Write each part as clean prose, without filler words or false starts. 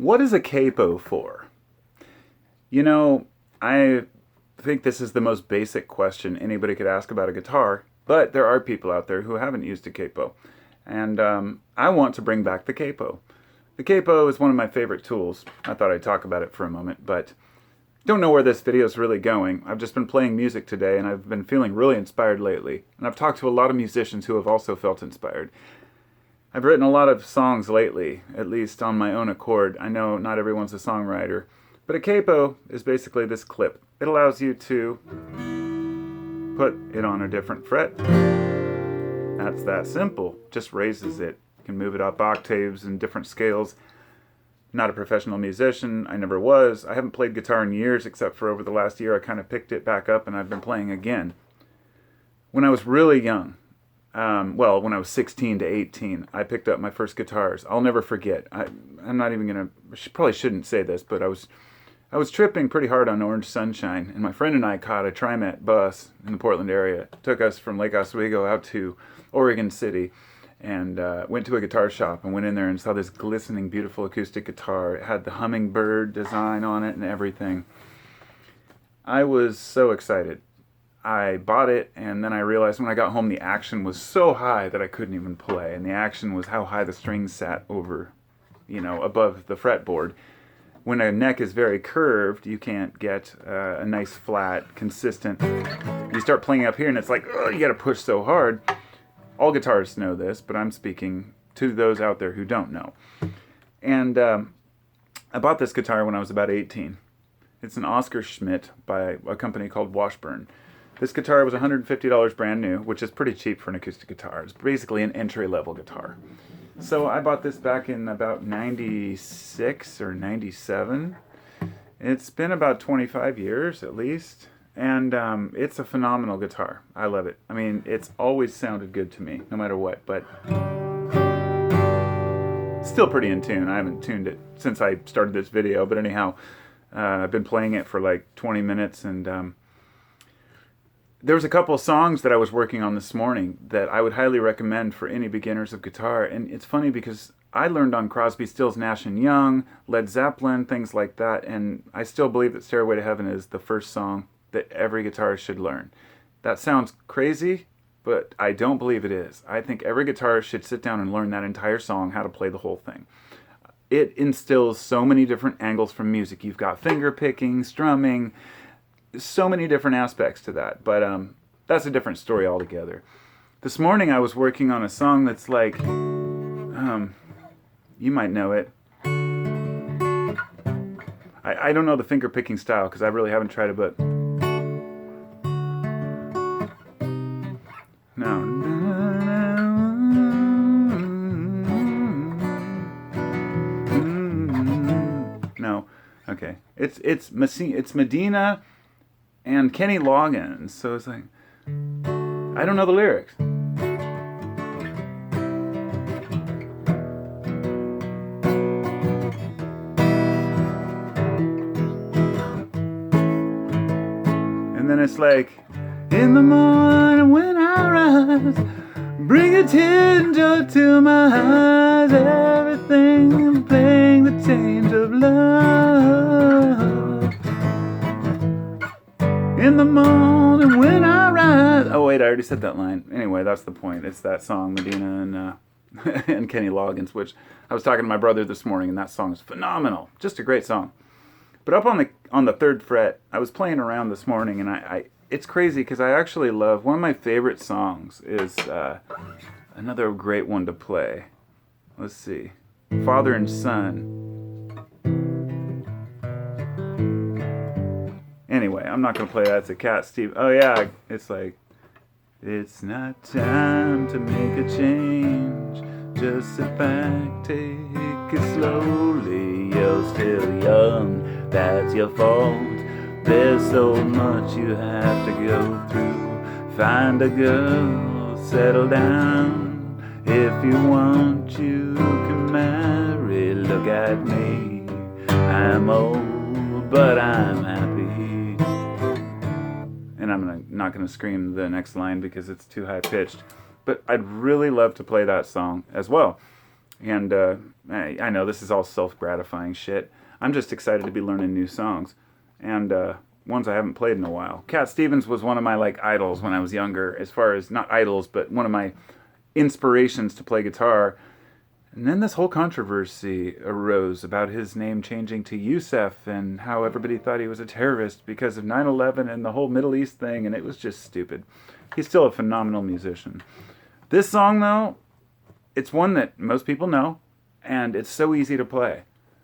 What is a capo for? You know, I think this is the most basic question anybody could ask about a guitar, but there are people out there who haven't used a capo. And I want to bring back the capo. The capo is one of my favorite tools. I thought I'd talk about it for a moment, but don't know where this video is really going. I've just been playing music today and I've been feeling really inspired lately. And I've talked to a lot of musicians who have also felt inspired. I've written a lot of songs lately, at least on my own accord. I know not everyone's a songwriter, but a capo is basically this clip. It allows you to put it on a different fret. That's that simple. Just raises it. You can move it up octaves and different scales. Not a professional musician. I never was. I haven't played guitar in years, except for over the last year I kind of picked it back up and I've been playing again. When I was really young, when I was 16 to 18, I picked up my first guitars. I'll never forget. I'm not even going to, probably shouldn't say this, but I was tripping pretty hard on Orange Sunshine, and my friend and I caught a TriMet bus in the Portland area. It took us from Lake Oswego out to Oregon City, and went to a guitar shop and went in there and saw this glistening, beautiful acoustic guitar. It had the hummingbird design on it and everything. I was so excited. I bought it, and then I realized when I got home the action was so high that I couldn't even play. And the action was how high the strings sat over, above the fretboard. When a neck is very curved, you can't get a nice, flat, consistent. You start playing up here, and it's like, oh, you got to push so hard. All guitarists know this, but I'm speaking to those out there who don't know. And I bought this guitar when I was about 18. It's an Oscar Schmidt by a company called Washburn. This guitar was $150 brand new, which is pretty cheap for an acoustic guitar. It's basically an entry-level guitar. So I bought this back in about 96 or 97. It's been about 25 years at least, and it's a phenomenal guitar. I love it. I mean, it's always sounded good to me, no matter what, but still pretty in tune. I haven't tuned it since I started this video, but anyhow, I've been playing it for like 20 minutes, and there was a couple of songs that I was working on this morning that I would highly recommend for any beginners of guitar. And it's funny because I learned on Crosby, Stills, Nash & Young, Led Zeppelin, things like that. And I still believe that Stairway to Heaven is the first song that every guitarist should learn. That sounds crazy, but I don't believe it is. I think every guitarist should sit down and learn that entire song, how to play the whole thing. It instills so many different angles from music. You've got finger picking, strumming, so many different aspects to that, but that's a different story altogether. This morning I was working on a song that's like, you might know it. I don't know the finger picking style because I really haven't tried it, but no. No. Okay. It's Medina and Kenny Loggins, so it's like, I don't know the lyrics. And then it's like, in the morning when I rise, bring a tinge to my eyes, everything playing the change of love. In the morning when I rise. Oh wait, I already said that line. Anyway, that's the point. It's that song, Medina and Kenny Loggins, which I was talking to my brother this morning, and that song is phenomenal. Just a great song. But up on the third fret, I was playing around this morning, and it's crazy because I actually love, one of my favorite songs is another great one to play. Let's see, Father and Son. Anyway, I'm not going to play that. It's a Cat Steve. Oh yeah, it's like, it's not time to make a change. Just sit back, take it slowly. You're still young, that's your fault. There's so much you have to go through. Find a girl, settle down. If you want, you can marry. Look at me, I'm old, but I'm happy. And I'm not going to scream the next line because it's too high pitched. But I'd really love to play that song as well. And I know this is all self-gratifying shit. I'm just excited to be learning new songs, and ones I haven't played in a while. Cat Stevens was one of my like idols when I was younger, as far as not idols, but one of my inspirations to play guitar. And then this whole controversy arose about his name changing to Yusef and how everybody thought he was a terrorist because of 9/11 and the whole Middle East thing, and it was just stupid. He's still a phenomenal musician. This song, though, it's one that most people know, and it's so easy to play.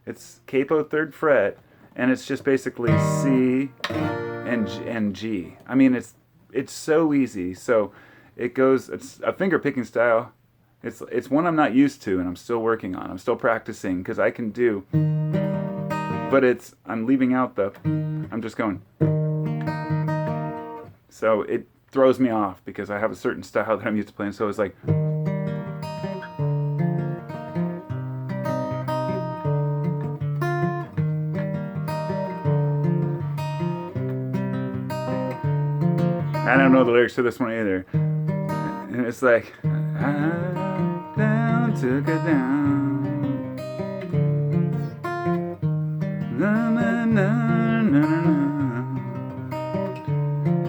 It's capo 3rd fret, and it's just basically C and G. I mean, it's so easy. So it goes. It's a finger picking style. It's one I'm not used to, and I'm still working on. I'm still practicing because I can do. But I'm leaving out the. I'm just going. So it throws me off because I have a certain style that I'm used to playing. So it's like. I don't know the lyrics to this one either. And it's like, I down, took it down. Na, na, na, na, na.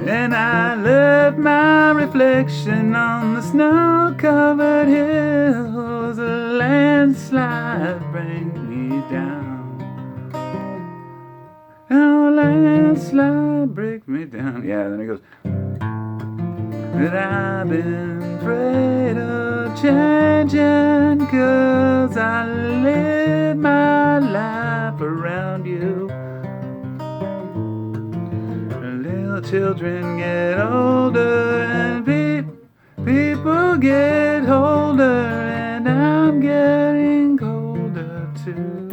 And I left my reflection on the snow-covered hills. A landslide bring me down. Oh, landslide break me down. Yeah, then it goes. That I've been afraid of changing 'cause I live my life around you. Little children get older and people get older, and I'm getting colder too.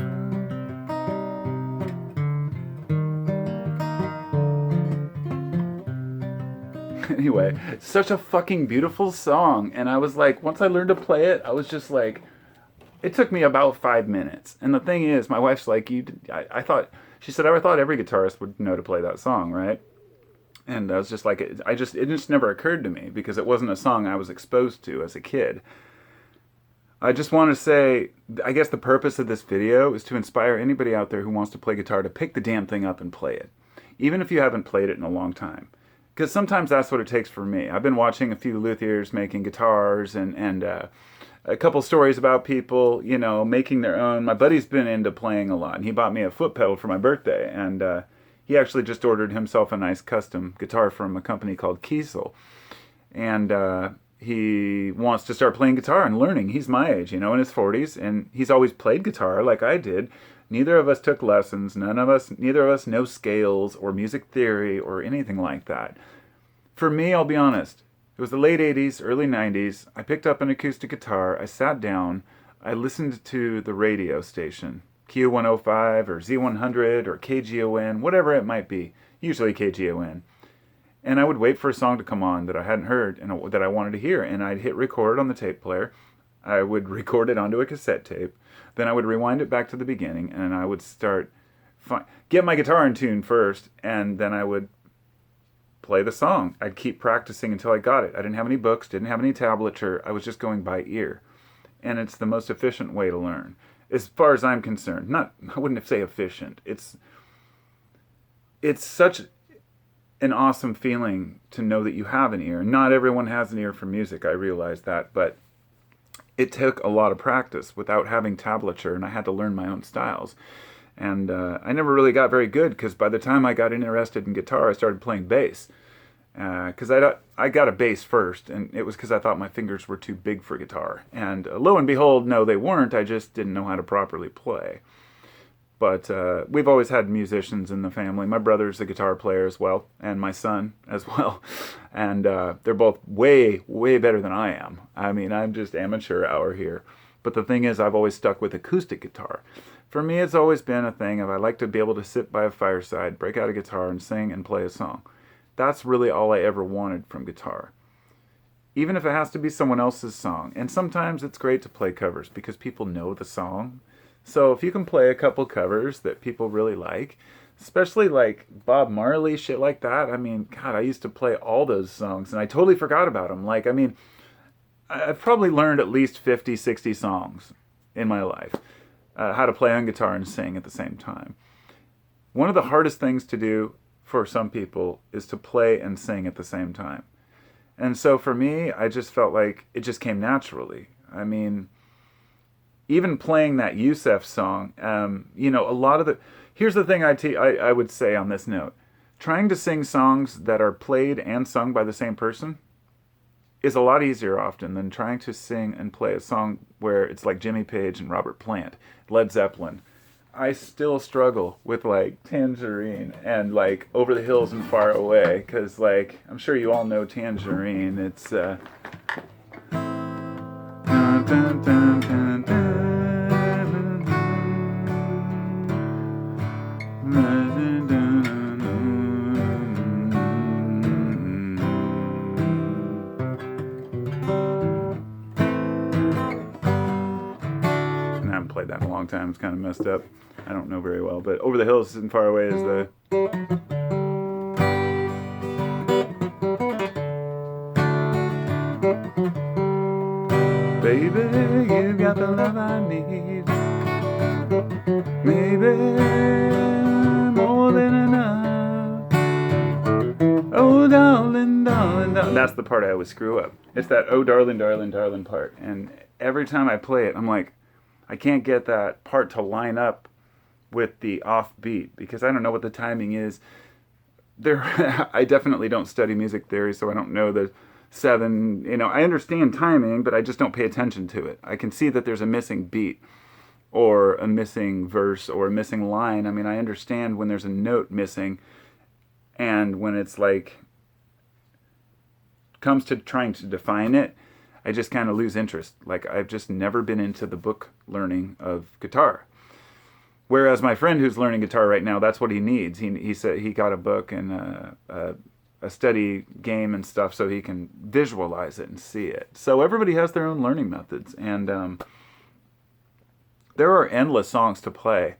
Anyway, it's such a fucking beautiful song. And I was like, once I learned to play it, I was just like, it took me about 5 minutes. And the thing is, my wife's like, I thought, she said, I thought every guitarist would know to play that song, right? And I was just like, it just never occurred to me because it wasn't a song I was exposed to as a kid. I just want to say, I guess the purpose of this video is to inspire anybody out there who wants to play guitar to pick the damn thing up and play it. Even if you haven't played it in a long time. Because sometimes that's what it takes for me. I've been watching a few luthiers making guitars and a couple stories about people, making their own. My buddy's been into playing a lot, and he bought me a foot pedal for my birthday. And he actually just ordered himself a nice custom guitar from a company called Kiesel. And he wants to start playing guitar and learning. He's my age, in his 40s, and he's always played guitar like I did. Neither of us took lessons. Neither of us know scales or music theory or anything like that. For me, I'll be honest, it was the late 80s, early 90s. I picked up an acoustic guitar. I sat down. I listened to the radio station, Q105 or Z100 or KGON, whatever it might be, usually KGON. And I would wait for a song to come on that I hadn't heard and that I wanted to hear. And I'd hit record on the tape player. I would record it onto a cassette tape. Then I would rewind it back to the beginning, and I would get my guitar in tune first, and then I would play the song. I'd keep practicing until I got it. I didn't have any books, didn't have any tablature. I was just going by ear. And it's the most efficient way to learn, as far as I'm concerned. I wouldn't say efficient. It's such an awesome feeling to know that you have an ear. Not everyone has an ear for music, I realize that, but it took a lot of practice without having tablature, and I had to learn my own styles. And I never really got very good because by the time I got interested in guitar, I started playing bass. Because I got a bass first, and it was because I thought my fingers were too big for guitar. And lo and behold, no, they weren't. I just didn't know how to properly play. But we've always had musicians in the family. My brother's a guitar player as well, and my son as well. And they're both way, way better than I am. I mean, I'm just amateur hour here. But the thing is, I've always stuck with acoustic guitar. For me, it's always been a thing of I like to be able to sit by a fireside, break out a guitar, and sing and play a song. That's really all I ever wanted from guitar. Even if it has to be someone else's song. And sometimes it's great to play covers because people know the song. So if you can play a couple covers that people really like, especially like Bob Marley, shit like that. I mean, God, I used to play all those songs and I totally forgot about them. I've probably learned at least 50, 60 songs in my life. How to play on guitar and sing at the same time. One of the hardest things to do for some people is to play and sing at the same time. And so for me, I just felt like it just came naturally. I mean, even playing that Yusef song, a lot of the... Here's the thing I would say on this note. Trying to sing songs that are played and sung by the same person is a lot easier often than trying to sing and play a song where it's like Jimmy Page and Robert Plant, Led Zeppelin. I still struggle with like Tangerine and like Over the Hills and Far Away, because like I'm sure you all know Tangerine. It's dun, dun, dun, dun, dun. I haven't played that in a long time. It's kind of messed up. I don't know very well, but Over the Hills and Far Away is the... Baby, you got the love I need. Maybe more than enough. Oh, darling, darling, darling. That's the part I always screw up. It's that oh, darling, darling, darling part. And every time I play it, I'm like, I can't get that part to line up with the offbeat because I don't know what the timing is. I definitely don't study music theory, so I don't know the 7. I understand timing, but I just don't pay attention to it. I can see that there's a missing beat or a missing verse or a missing line. I mean, I understand when there's a note missing, and when it's like comes to trying to define it, I just kind of lose interest. Like, I've just never been into the book learning of guitar. Whereas my friend who's learning guitar right now, that's what he needs. He said he got a book and a study game and stuff so he can visualize it and see it. So everybody has their own learning methods. And there are endless songs to play.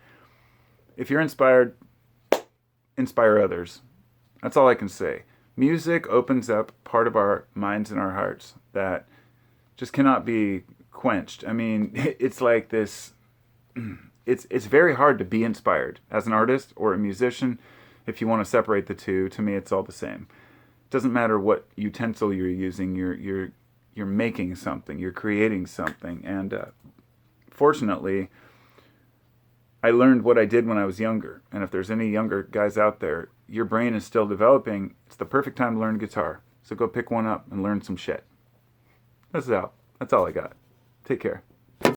If you're inspired, inspire others. That's all I can say. Music opens up part of our minds and our hearts that just cannot be quenched. I mean, it's like this... It's very hard to be inspired as an artist or a musician. If you want to separate the two, to me it's all the same. It doesn't matter what utensil you're using. You're making something. You're creating something. And fortunately, I learned what I did when I was younger. And if there's any younger guys out there, your brain is still developing. It's the perfect time to learn guitar. So go pick one up and learn some shit. That's all I got. Take care.